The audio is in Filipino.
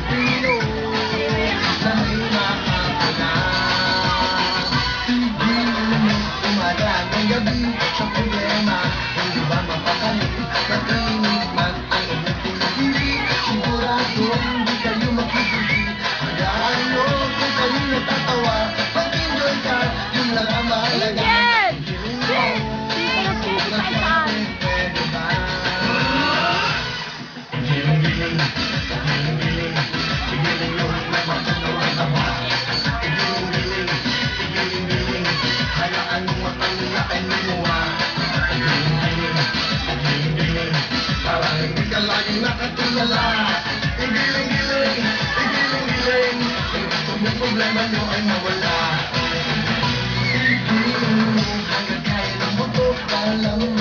Pilipino na may makakala. Umaga ng gabi sa problema, hindi ba mapakali? Matinig man ang inyong pinipili, sigurado hindi kayo makikili. Hayaan nyo kung kayo natatawa, mag-enjoy ka, yun lang ang mahalaga. Nakatulala, igiling-giling, igiling-giling, kung problema nyo ay mawala. Hanggang kaya ng mundo, alam